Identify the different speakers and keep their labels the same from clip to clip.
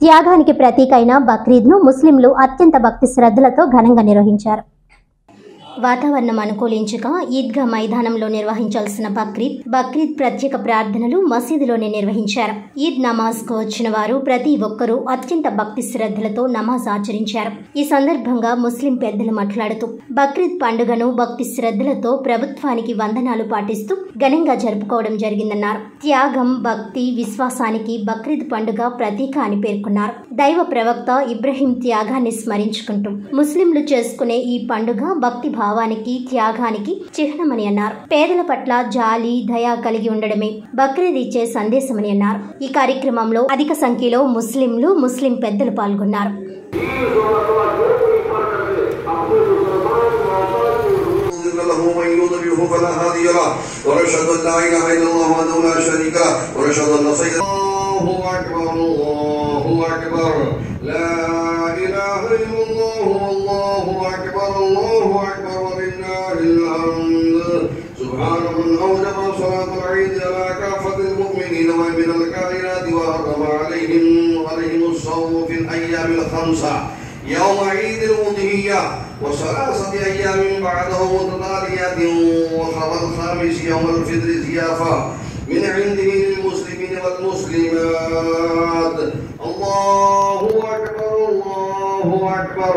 Speaker 1: త్యాగానికి ప్రతీక అయిన బక్రీద్ను ముస్లింలు అత్యంత భక్తి శ్రద్ధలతో ఘనంగా నిర్వహించారు. వాతావరణం అనుకూలించక ఈద్గా మైదానంలో నిర్వహించాల్సిన బక్రీద్ ప్రత్యేక ప్రార్థనలు మసీదులోనే నిర్వహించారు. ఈద్ నమాజ్కు వచ్చిన వారు ప్రతి ఒక్కరూ అత్యంత భక్తి శ్రద్ధలతో నమాజ్ ఆచరించారు. ఈ సందర్భంగా ముస్లిం పెద్దలు మాట్లాడుతూ బక్రీద్ పండుగను భక్తి శ్రద్ధలతో ప్రభుత్వానికి వందనాలు పాటిస్తూ ఘనంగా జరుపుకోవడం జరిగిందన్నారు. త్యాగం, భక్తి, విశ్వాసానికి బక్రీద్ పండుగ ప్రతీక అని పేర్కొన్నారు. దైవ ప్రవక్త ఇబ్రహీం త్యాగాన్ని స్మరించుకుంటూ ముస్లింలు చేసుకునే ఈ పండుగ భక్తి భావానికి, త్యాగానికి చిహ్నమని అన్నారు. పేదల పట్ల జాలి, దయ కలిగి ఉండడమే బక్రీద్ ఇచ్చే సందేశమని అన్నారు. ఈ కార్యక్రమంలో అధిక సంఖ్యలో ముస్లిం పెద్దలు పాల్గొన్నారు.
Speaker 2: سبحان من أوجب صلاة العيد على كافة المؤمنين ومن الكائنات وحرم عليهم الصوم في الأيام الخمسة يوم عيد الأضحية وثلاثة أيام بعده متتاليات وخبر الخامس يوم الفطر زيافة من عنده للمسلمين والمسلمات. الله أكبر الله أكبر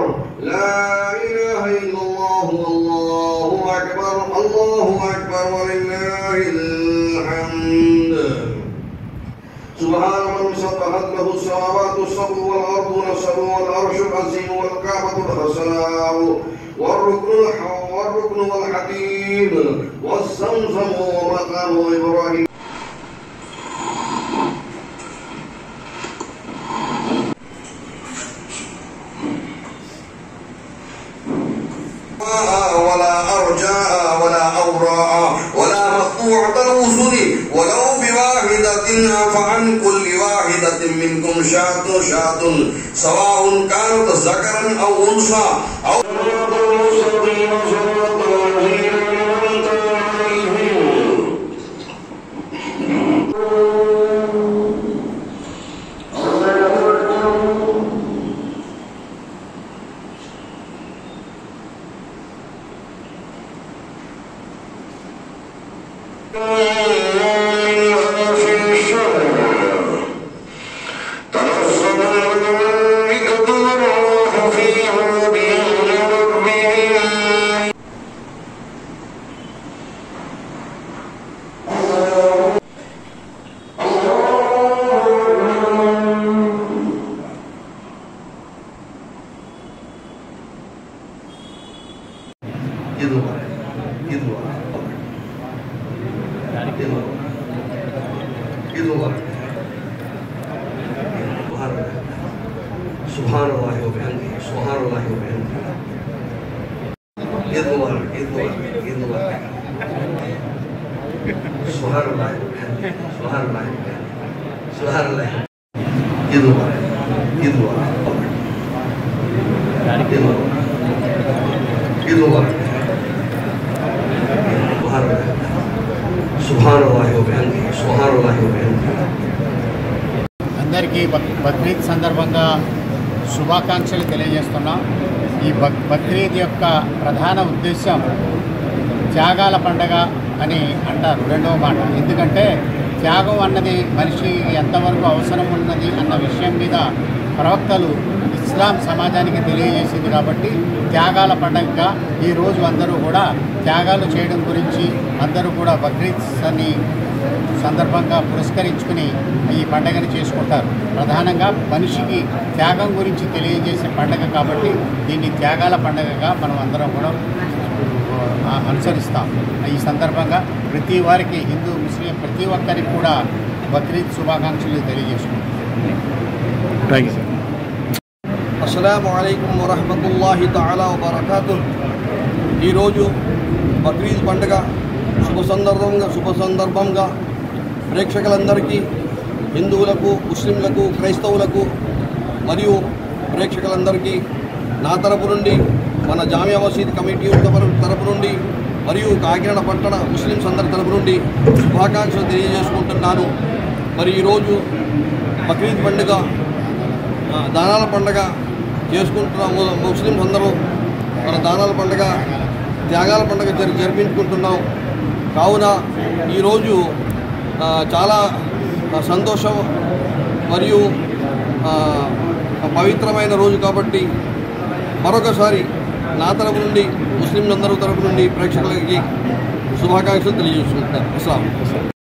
Speaker 2: لا إله إلا الله الله أكبر الله أكبر ولله الحمد. سبحان من سبحت له السماوات السبع والأرض السبع والعرش العظيم والكعبة الحسناء والركن والحديد والزمزم ومقام إبراهيم. ولا أرجاء ولا أوراء ولا مقطوعة الوصول ولو بواحدة فعن كل واحدة منكم شاة سواء كانت ذكرا أو أنثى أو سبحان الله وبحمده سبحان الله وبحمده عيد مبارك عيد مبارك عيد مبارك سبحان الله وبحمده سبحان الله وبحمده سبحان الله عيد مبارك عيد مبارك عيد مبارك عيد مبارك سبحان الله وبحمده سبحان الله وبحمده.
Speaker 3: అందరికీ బక్రీద్ సందర్భంగా శుభాకాంక్షలు తెలియజేస్తున్నాం. ఈ బక్రీద్ యొక్క ప్రధాన ఉద్దేశం త్యాగాల పండగ అని అంటారు, రెండవ మాట. ఎందుకంటే త్యాగం అన్నది మనిషి ఎంతవరకు అవసరం ఉన్నది అన్న విషయం మీద ప్రవక్తలు ఇస్లాం సమాజానికి తెలియజేసింది. కాబట్టి త్యాగాల పండగగా ఈరోజు అందరూ కూడా త్యాగాలు చేయడం గురించి అందరూ కూడా బక్రీద్ అని సందర్భంగా పురస్కరించుకుని ఈ పండుగను చేసుకుంటారు. ప్రధానంగా మనిషికి త్యాగం గురించి తెలియజేసే పండుగ కాబట్టి దీన్ని త్యాగాల పండుగగా మనం అందరం కూడా అనుసరిస్తాం. ఈ సందర్భంగా ప్రతి వారికి, హిందూ ముస్లిం ప్రతి ఒక్కరికి కూడా బక్రీద్ శుభాకాంక్షలు తెలియజేసుకుంటాం. Thank you sir.
Speaker 4: అస్సలాము అలైకుం వరహ్మతుల్లాహి తఆలా వబరకాతుహ్. ఈరోజు బక్రీద్ పండుగ శుభ సందర్భంగా ప్రేక్షకులందరికీ, హిందువులకు, ముస్లింలకు, క్రైస్తవులకు మరియు ప్రేక్షకులందరికీ నా తరపు నుండి, మన జామియా మసీద్ కమిటీ తరపు నుండి మరియు కాకినాడ పట్టణ ముస్లింస్ అందరి తరపు నుండి శుభాకాంక్షలు తెలియజేసుకుంటున్నాను. మరి ఈరోజు బక్రీద్ పండుగ దానాల పండుగ చేసుకుంటున్నాం. ముస్లిమ్స్ అందరూ మన దానాల పండుగ త్యాగాల పండుగ జరిపించుకుంటున్నాం. కావున ఈరోజు చాలా సంతోషం మరియు పవిత్రమైన రోజు కాబట్టి మరొకసారి నా తరపు నుండి ముస్లింలందరూ తరపు నుండి ప్రేక్షకులకి శుభాకాంక్షలు తెలియజేసుకుంటున్నాను. అస్సలాం.